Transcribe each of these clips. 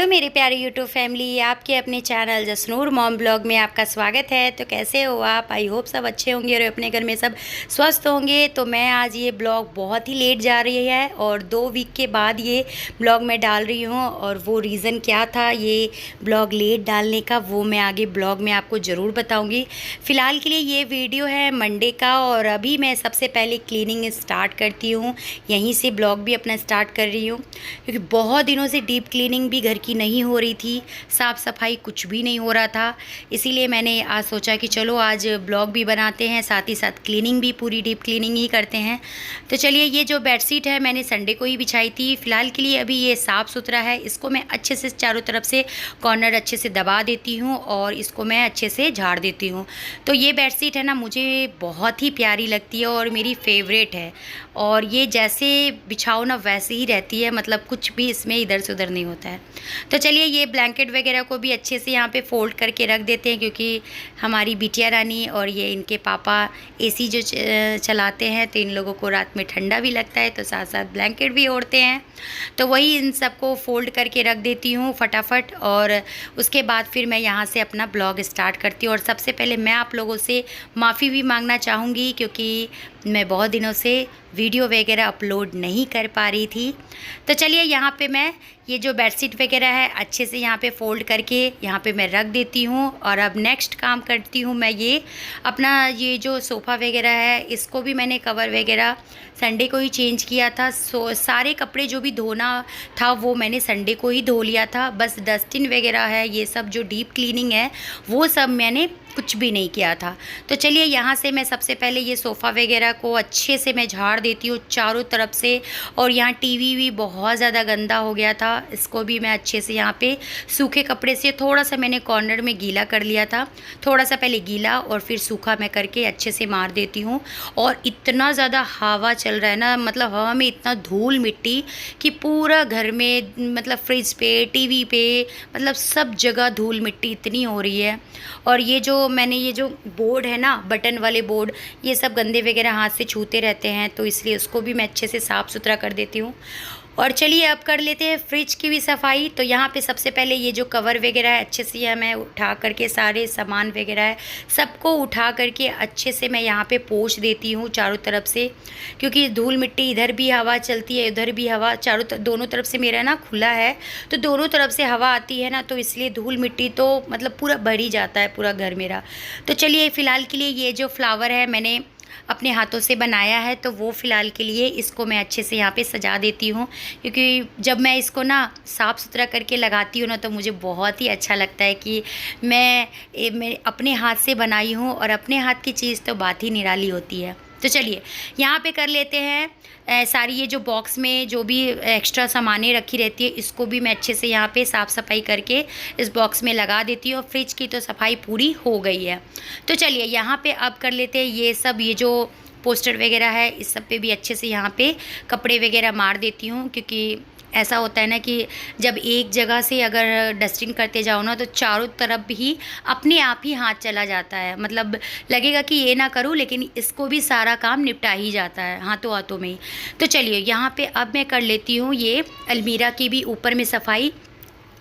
Hello मेरे प्यारे YouTube family, आपके अपने चैनल जसनूर मॉम ब्लॉग में आपका स्वागत है। तो कैसे हो आप? आई होप सब अच्छे होंगे और अपने घर में सब स्वस्थ होंगे। तो मैं आज ये ब्लॉग बहुत ही लेट जा रही है और 2 वीक के बाद ये ब्लॉग मैं डाल रही हूँ। और वो रीज़न क्या था ये ब्लॉग लेट डालने का, वो मैं आगे ब्लॉग में आपको ज़रूर बताऊँगी। फ़िलहाल के लिए ये वीडियो है मंडे का और अभी मैं सबसे पहले क्लीनिंग स्टार्ट करती हूँ। यहीं से ब्लॉग भी अपना स्टार्ट कर रही हूँ क्योंकि बहुत दिनों से डीप क्लीनिंग भी घर की नहीं हो रही थी, साफ़ सफाई कुछ भी नहीं हो रहा था। इसीलिए मैंने आज सोचा कि चलो आज ब्लॉग भी बनाते हैं, साथ ही साथ क्लीनिंग भी पूरी डीप क्लीनिंग ही करते हैं। तो चलिए, ये जो बेडशीट है मैंने संडे को ही बिछाई थी। फ़िलहाल के लिए अभी ये साफ़ सुथरा है, इसको मैं अच्छे से चारों तरफ से कॉर्नर अच्छे से दबा देती हूँ और इसको मैं अच्छे से झाड़ देती हूँ। तो ये बेडशीट है ना, मुझे बहुत ही प्यारी लगती है और मेरी फेवरेट है। और ये जैसे बिछाओ ना वैसे ही रहती है, मतलब कुछ भी इसमें इधर से उधर नहीं होता है। तो चलिए, ये ब्लैंकेट वगैरह को भी अच्छे से यहाँ पे फ़ोल्ड करके रख देते हैं क्योंकि हमारी बिटिया रानी और ये इनके पापा एसी जो चलाते हैं तो इन लोगों को रात में ठंडा भी लगता है, तो साथ साथ ब्लैंकेट भी ओढ़ते हैं। तो वही इन सबको फ़ोल्ड करके रख देती हूँ फटाफट और उसके बाद फिर मैं यहाँ से अपना ब्लॉग स्टार्ट करती हूँ। और सबसे पहले मैं आप लोगों से माफ़ी भी मांगना चाहूँगी क्योंकि मैं बहुत दिनों से वीडियो वगैरह अपलोड नहीं कर पा रही थी। तो चलिए, यहाँ पे मैं ये जो बेडशीट वगैरह है अच्छे से यहाँ पे फ़ोल्ड करके यहाँ पे मैं रख देती हूँ। और अब नेक्स्ट काम करती हूँ मैं, ये अपना ये जो सोफ़ा वगैरह है इसको भी मैंने कवर वगैरह संडे को ही चेंज किया था। सारे कपड़े जो भी धोना था वो मैंने संडे को ही धो लिया था। बस डस्टिंग वगैरह है, ये सब जो डीप क्लीनिंग है वो सब मैंने कुछ भी नहीं किया था। तो चलिए, यहाँ से मैं सबसे पहले ये सोफ़ा वगैरह को अच्छे से मैं झाड़ देती हूँ चारों तरफ से। और यहाँ टीवी भी बहुत ज़्यादा गंदा हो गया था, इसको भी मैं अच्छे से यहाँ पे सूखे कपड़े से थोड़ा सा मैंने कॉर्नर में गीला कर लिया था। थोड़ा सा पहले गीला और फिर सूखा मैं करके अच्छे से मार देती हूँ। और इतना ज़्यादा हवा चल रहा है ना, मतलब हवा में इतना धूल मिट्टी कि पूरा घर में, मतलब फ्रिज पे, टीवी पे, मतलब सब जगह धूल मिट्टी इतनी हो रही है। और ये जो मैंने ये जो बोर्ड है ना, बटन वाले बोर्ड, ये सब गंदे वगैरह हाथ से छूते रहते हैं, तो इसलिए उसको भी मैं अच्छे से साफ़ सुथरा कर देती हूँ। और चलिए, अब कर लेते हैं फ्रिज की भी सफाई। तो यहाँ पे सबसे पहले ये जो कवर वगैरह है अच्छे से यह मैं उठा करके सारे सामान वगैरह है सबको उठा करके अच्छे से मैं यहाँ पे पोंछ देती हूँ चारों तरफ से, क्योंकि धूल मिट्टी इधर भी हवा चलती है, इधर भी हवा, दोनों तरफ से मेरा ना खुला है तो दोनों तरफ से हवा आती है ना, तो इसलिए धूल मिट्टी तो मतलब पूरा भर ही जाता है पूरा घर मेरा। तो चलिए, फ़िलहाल के लिए ये जो फ्लावर है मैंने अपने हाथों से बनाया है, तो वो फ़िलहाल के लिए इसको मैं अच्छे से यहाँ पे सजा देती हूँ क्योंकि जब मैं इसको ना साफ़ सुथरा करके लगाती हूँ ना तो मुझे बहुत ही अच्छा लगता है कि मैं अपने हाथ से बनाई हूँ और अपने हाथ की चीज़ तो बात ही निराली होती है। तो चलिए, यहाँ पे कर लेते हैं सारी ये जो बॉक्स में जो भी एक्स्ट्रा सामानें रखी रहती है इसको भी मैं अच्छे से यहाँ पे साफ़ सफाई करके इस बॉक्स में लगा देती हूँ। और फ्रिज की तो सफाई पूरी हो गई है। तो चलिए, यहाँ पे अब कर लेते हैं ये सब, ये जो पोस्टर वगैरह है इस सब पे भी अच्छे से यहाँ पे कपड़े वगैरह मार देती हूँ क्योंकि ऐसा होता है ना कि जब एक जगह से अगर डस्टिंग करते जाओ ना तो चारों तरफ ही अपने आप ही हाथ चला जाता है, मतलब लगेगा कि ये ना करूँ लेकिन इसको भी सारा काम निपटा ही जाता है हाथों हाथों में ही। तो चलिए, यहाँ पे अब मैं कर लेती हूँ ये अलमीरा की भी ऊपर में सफाई।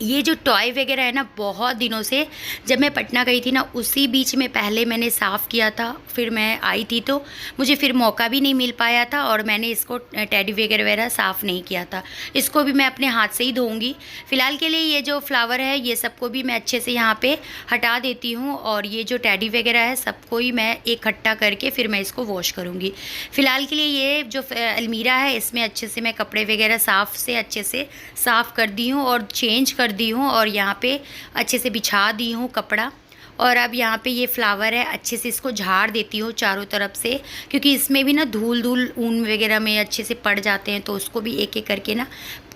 ये जो टॉय वगैरह है ना, बहुत दिनों से जब मैं पटना गई थी ना उसी बीच में पहले मैंने साफ़ किया था, फिर मैं आई थी तो मुझे फिर मौका भी नहीं मिल पाया था और मैंने इसको टेडी वगैरह साफ़ नहीं किया था। इसको भी मैं अपने हाथ से ही धोऊंगी। फ़िलहाल के लिए ये जो फ्लावर है ये सबको भी मैं अच्छे से यहाँ पे हटा देती हूँ और ये जो टेडी वगैरह है सबको ही मैं इकट्ठा करके फिर मैं इसको वॉश करूँगी। फ़िलहाल के लिए ये जो अलमीरा है इसमें अच्छे से मैं कपड़े वगैरह अच्छे से साफ़ कर दी हूँ और चेंज कर दी हूँ और यहाँ पे अच्छे से बिछा दी हूँ कपड़ा। और अब यहाँ पे ये फ्लावर है अच्छे से इसको झाड़ देती हूँ चारों तरफ से क्योंकि इसमें भी ना धूल ऊन वगैरह में अच्छे से पड़ जाते हैं, तो उसको भी एक एक करके ना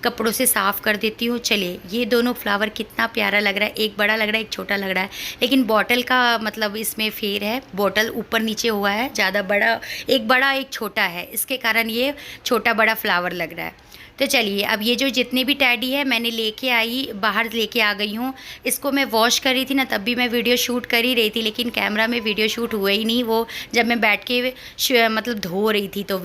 कपड़ों से साफ़ कर देती हूँ। चलिए, ये दोनों फ्लावर कितना प्यारा लग रहा है, एक बड़ा लग रहा है एक छोटा लग रहा है, लेकिन बॉटल का मतलब इसमें फेर है, बॉटल ऊपर नीचे हुआ है, ज़्यादा बड़ा एक छोटा है, इसके कारण ये छोटा बड़ा फ्लावर लग रहा है। तो चलिए, अब ये जो जितने भी टैडी है मैंने बाहर लेके आ गई हूँ। इसको मैं वॉश कर रही थी ना, तब भी मैं वीडियो शूट कर ही रही थी लेकिन कैमरा में वीडियो शूट हुआ ही नहीं, वो जब मैं बैठ के मतलब धो रही थी तो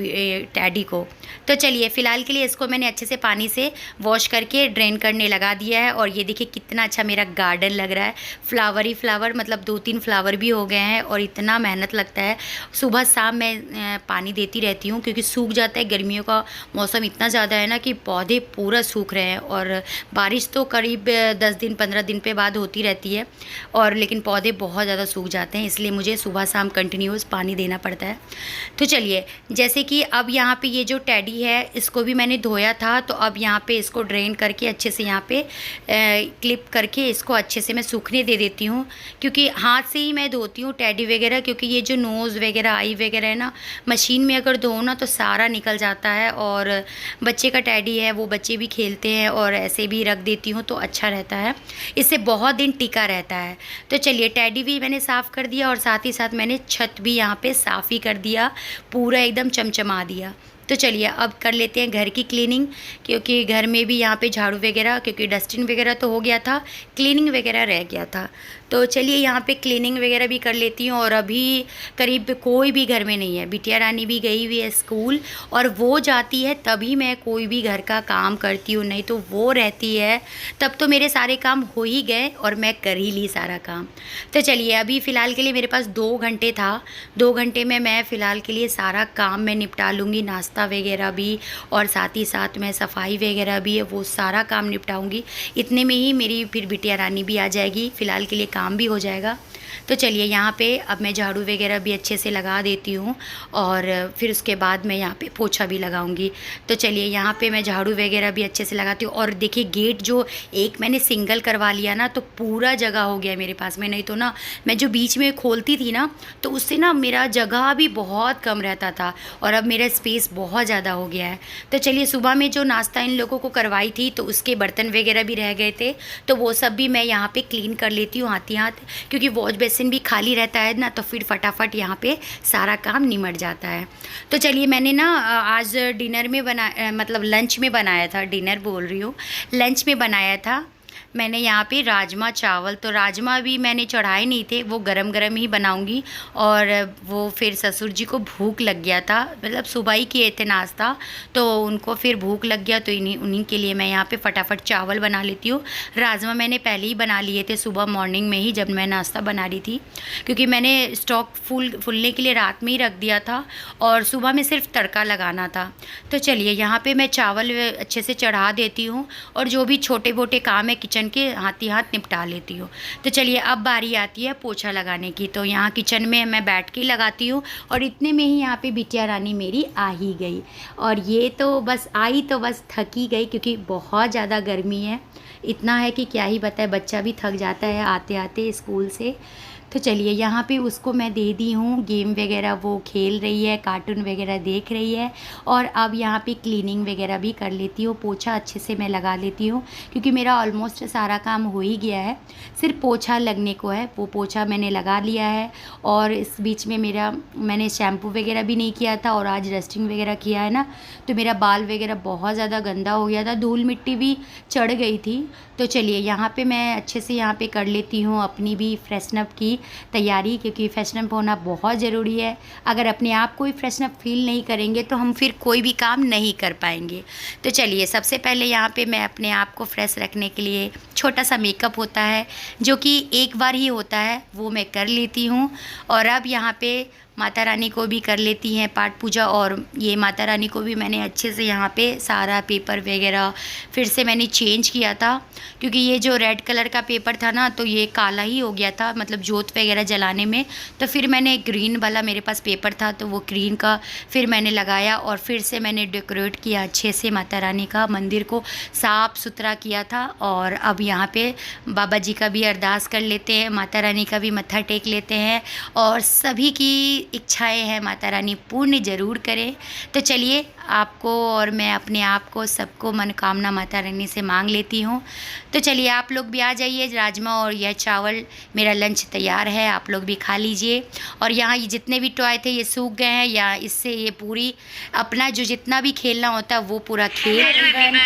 टैडी को। तो चलिए, फ़िलहाल के लिए इसको मैंने अच्छे से पानी से से वॉश करके ड्रेन करने लगा दिया है। और ये देखिए कितना अच्छा मेरा गार्डन लग रहा है, फ्लावर ही फ्लावर, मतलब 2-3 फ्लावर भी हो गए हैं। और इतना मेहनत लगता है, सुबह शाम मैं पानी देती रहती हूँ क्योंकि सूख जाता है। गर्मियों का मौसम इतना ज़्यादा है ना कि पौधे पूरा सूख रहे हैं। और बारिश तो करीब 10 दिन 15 दिन पे बाद होती रहती है, और लेकिन पौधे बहुत ज़्यादा सूख जाते हैं, इसलिए मुझे सुबह शाम कंटिन्यूस पानी देना पड़ता है। तो चलिए, जैसे कि अब यहाँ पे ये जो टेडी है इसको भी मैंने धोया था, तो अब यहाँ पे इसको ड्रेन करके अच्छे से यहाँ पे क्लिप करके इसको अच्छे से मैं सूखने दे देती हूँ। क्योंकि हाथ से ही मैं धोती हूँ टेडी वगैरह, क्योंकि ये जो नोज़ वगैरह आई वगैरह है ना, मशीन में अगर धो ना तो सारा निकल जाता है। और बच्चे का टेडी है, वो बच्चे भी खेलते हैं, और ऐसे भी रख देती हूँ तो अच्छा रहता है, इससे बहुत दिन टिका रहता है। तो चलिए, टेडी भी मैंने साफ़ कर दिया और साथ ही साथ मैंने छत भी यहाँ पे साफ़ ही कर दिया, पूरा एकदम चमचमा दिया। तो चलिए अब कर लेते हैं घर की क्लीनिंग, क्योंकि घर में भी यहाँ पे झाड़ू वगैरह, क्योंकि डस्टिंग वगैरह तो हो गया था, क्लीनिंग वगैरह रह गया था। तो चलिए यहाँ पे क्लीनिंग वगैरह भी कर लेती हूँ। और अभी करीब कोई भी घर में नहीं है, बिटिया रानी भी गई हुई है स्कूल, और वो जाती है तभी मैं कोई भी घर का काम करती हूँ, नहीं तो वो रहती है तब तो मेरे सारे काम हो ही गए और मैं कर ही ली सारा काम। तो चलिए, अभी फ़िलहाल के लिए मेरे पास 2 घंटे था, 2 घंटे में मैं फ़िलहाल के लिए सारा काम मैं निपटा लूँगी, नाश्ता वगैरह भी, और साथ ही साथ मैं सफाई वगैरह भी है वो सारा काम निपटाऊँगी। इतने में ही मेरी फिर बिटिया रानी भी आ जाएगी, फ़िलहाल के लिए काम भी हो जाएगा। तो चलिए, यहाँ पे अब मैं झाड़ू वगैरह भी अच्छे से लगा देती हूँ, और फिर उसके बाद मैं यहाँ पे पोछा भी लगाऊंगी। तो चलिए, यहाँ पे मैं झाड़ू वगैरह भी अच्छे से लगाती हूँ। और देखिए, गेट जो एक मैंने सिंगल करवा लिया ना, तो पूरा जगह हो गया मेरे पास में, नहीं तो ना मैं जो बीच में खोलती थी ना, तो उससे ना मेरा जगह भी बहुत कम रहता था, और अब मेरा स्पेस बहुत ज़्यादा हो गया है। तो चलिए, सुबह में जो नाश्ता इन लोगों को करवाई थी तो उसके बर्तन वगैरह भी रह गए थे, तो वो सब भी मैं यहाँ पर क्लीन कर लेती हूँ हाथ ही हाथ, क्योंकि वॉश बेसिन भी खाली रहता है ना, तो फिर फटाफट यहाँ पे सारा काम निमट जाता है। तो चलिए, मैंने ना आज डिनर में मतलब लंच में बनाया था, डिनर बोल रही हूँ, लंच में बनाया था मैंने यहाँ पे राजमा चावल। तो राजमा भी मैंने चढ़ाए नहीं थे, वो गरम गरम ही बनाऊंगी। और वो फिर ससुर जी को भूख लग गया था, मतलब सुबह ही किए थे नाश्ता, तो उनको फिर भूख लग गया, तो उन्हीं के लिए मैं यहाँ पे फटाफट चावल बना लेती हूँ। राजमा मैंने पहले ही बना लिए थे सुबह मॉर्निंग में ही, जब मैं नाश्ता बना रही थी, क्योंकि मैंने स्टॉक फूलने के लिए रात में ही रख दिया था, और सुबह में सिर्फ तड़का लगाना था। तो चलिए, यहाँ पर मैं चावल अच्छे से चढ़ा देती हूँ, और जो भी छोटे मोटे काम है किचन के हाथ ही हाथ निपटा लेती हूँ। तो चलिए, अब बारी आती है पोछा लगाने की। तो यहाँ किचन में मैं बैठ के लगाती हूँ, और इतने में ही यहाँ पे बिटिया रानी मेरी आ ही गई। और ये तो बस आई तो बस थक ही गई, क्योंकि बहुत ज़्यादा गर्मी है, इतना है कि क्या ही बताए, बच्चा भी थक जाता है आते आते स्कूल से। तो चलिए, यहाँ पे उसको मैं दे दी हूँ गेम वगैरह, वो खेल रही है, कार्टून वगैरह देख रही है। और अब यहाँ पे क्लीनिंग वगैरह भी कर लेती हूँ, पोछा अच्छे से मैं लगा लेती हूँ, क्योंकि मेरा ऑलमोस्ट सारा काम हो ही गया है, सिर्फ पोछा लगने को है, वो पोछा मैंने लगा लिया है। और इस बीच में मैंने शैम्पू वगैरह भी नहीं किया था, और आज डस्टिंग वगैरह किया है ना, तो मेरा बाल वगैरह बहुत ज़्यादा गंदा हो गया था, धूल मिट्टी भी चढ़ गई थी। तो चलिए, यहाँ पे मैं अच्छे से यहाँ पे कर लेती हूँ अपनी भी फ्रेशनअप की तैयारी, क्योंकि फ्रेशनअप होना बहुत ज़रूरी है। अगर अपने आप को ही फ्रेशनअप फील नहीं करेंगे तो हम फिर कोई भी काम नहीं कर पाएंगे। तो चलिए, सबसे पहले यहाँ पे मैं अपने आप को फ्रेश रखने के लिए छोटा सा मेकअप होता है, जो कि एक बार ही होता है, वो मैं कर लेती हूँ। और अब यहाँ पे माता रानी को भी कर लेती हैं पाठ पूजा, और ये माता रानी को भी मैंने अच्छे से यहाँ पे सारा पेपर वगैरह फिर से मैंने चेंज किया था, क्योंकि ये जो रेड कलर का पेपर था ना, तो ये काला ही हो गया था, मतलब जोत वगैरह जलाने में। तो फिर मैंने ग्रीन वाला मेरे पास पेपर था, तो वो ग्रीन का फिर मैंने लगाया, और फिर से मैंने डेकोरेट किया अच्छे से माता रानी का मंदिर को साफ़ सुथरा किया था। और अब यहाँ पे बाबा जी का भी अरदास कर लेते हैं, माता रानी का भी मत्था टेक लेते हैं, और सभी की इच्छाएं हैं माता रानी पूर्ण ज़रूर करें। तो चलिए, आपको और मैं अपने आप को सबको मनोकामना माता रानी से मांग लेती हूँ। तो चलिए, आप लोग भी आ जाइए, राजमा और यह चावल मेरा लंच तैयार है, आप लोग भी खा लीजिए। और यहाँ ये जितने भी टॉय थे ये सूख गए हैं, या इससे ये पूरी अपना जो जितना भी खेलना होता है वो पूरा खेल।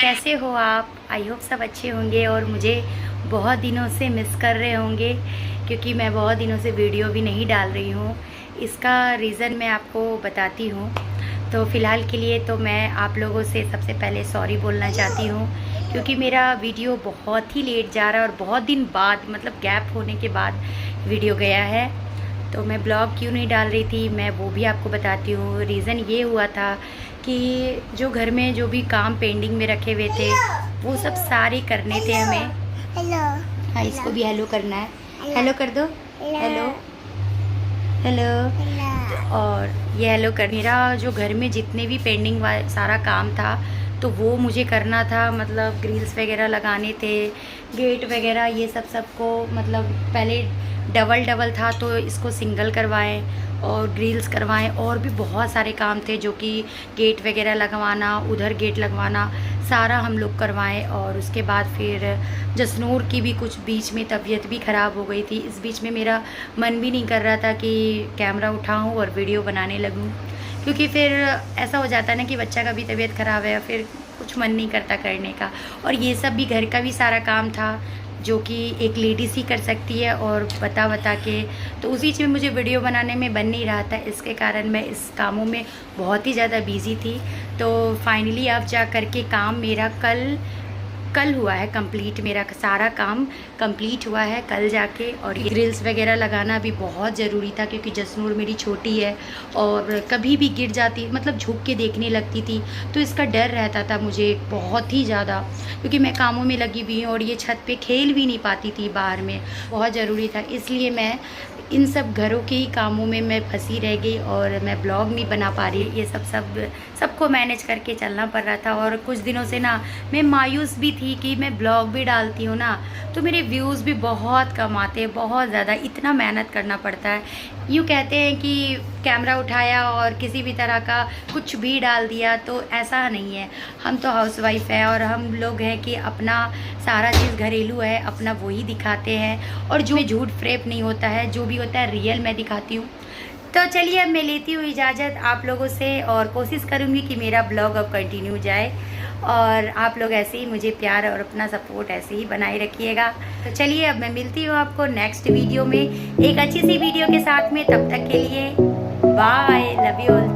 कैसे हो आप? आई होप सब अच्छे होंगे, और मुझे बहुत दिनों से मिस कर रहे होंगे, क्योंकि मैं बहुत दिनों से वीडियो भी नहीं डाल रही हूँ। इसका रीज़न मैं आपको बताती हूँ। तो फ़िलहाल के लिए तो मैं आप लोगों से सबसे पहले सॉरी बोलना चाहती हूँ, क्योंकि मेरा वीडियो बहुत ही लेट जा रहा है और बहुत दिन बाद, मतलब गैप होने के बाद वीडियो गया है। तो मैं ब्लॉग क्यों नहीं डाल रही थी मैं वो भी आपको बताती हूँ। रीज़न ये हुआ था कि जो घर में जो भी काम पेंडिंग में रखे हुए थे वो सब सारे करने थे हमें। हेलो। हाँ, इसको भी हेलो करना है। हेलो कर दो। Hello hello. और ये हेलो कर, मेरा जो घर में जितने भी पेंडिंग सारा काम था तो वो मुझे करना था। मतलब ग्रिल्स वगैरह लगाने थे, गेट वगैरह ये सबको, मतलब पहले डबल था तो इसको सिंगल करवाएं और ग्रिल्स करवाएं, और भी बहुत सारे काम थे जो कि गेट वगैरह लगवाना, उधर गेट लगवाना, सारा हम लोग करवाएं। और उसके बाद फिर जसनूर की भी कुछ बीच में तबीयत भी ख़राब हो गई थी। इस बीच में मेरा मन भी नहीं कर रहा था कि कैमरा उठाऊं और वीडियो बनाने लगूं, क्योंकि फिर ऐसा हो जाता है ना कि बच्चा का भी तबीयत ख़राब है, फिर कुछ मन नहीं करता करने का। और ये सब भी घर का भी सारा काम था जो कि एक लेडीज़ ही कर सकती है, और बता के तो उसी चीज़ में मुझे वीडियो बनाने में बन नहीं रहा था। इसके कारण मैं इस कामों में बहुत ही ज़्यादा बिज़ी थी। तो फाइनली अब जा कर के काम मेरा कल हुआ है कंप्लीट। मेरा सारा काम कंप्लीट हुआ है कल जाके। और ये ग्रिल्स वगैरह लगाना भी बहुत ज़रूरी था, क्योंकि जसनूर मेरी छोटी है और कभी भी गिर जाती, मतलब झुक के देखने लगती थी, तो इसका डर रहता था मुझे बहुत ही ज़्यादा, क्योंकि मैं कामों में लगी हुई हूँ और ये छत पे खेल भी नहीं पाती थी बाहर में। बहुत ज़रूरी था, इसलिए मैं इन सब घरों के ही कामों में मैं फंसी रह गई और मैं ब्लॉग नहीं बना पा रही। ये सबको मैनेज करके चलना पड़ रहा था। और कुछ दिनों से ना मैं मायूस भी थी कि मैं ब्लॉग भी डालती हूँ ना तो मेरे व्यूज़ भी बहुत कम आते हैं, बहुत ज़्यादा। इतना मेहनत करना पड़ता है। यूँ कहते हैं कि कैमरा उठाया और किसी भी तरह का कुछ भी डाल दिया, तो ऐसा नहीं है। हम तो हाउसवाइफ है और हम लोग हैं कि अपना सारा चीज़ घरेलू है, अपना वही दिखाते हैं। और जो झूठ फ्रेब नहीं होता है, जो भी होता है रियल मैं दिखाती हूँ। तो चलिए अब मैं लेती हूँ इजाज़त आप लोगों से, और कोशिश करूँगी कि मेरा ब्लॉग अब कंटिन्यू जाए और आप लोग ऐसे ही मुझे प्यार और अपना सपोर्ट ऐसे ही बनाए रखिएगा। तो चलिए अब मैं मिलती हूँ आपको नेक्स्ट वीडियो में एक अच्छी सी वीडियो के साथ में। तब तक के लिए बाय, लव यू ऑल।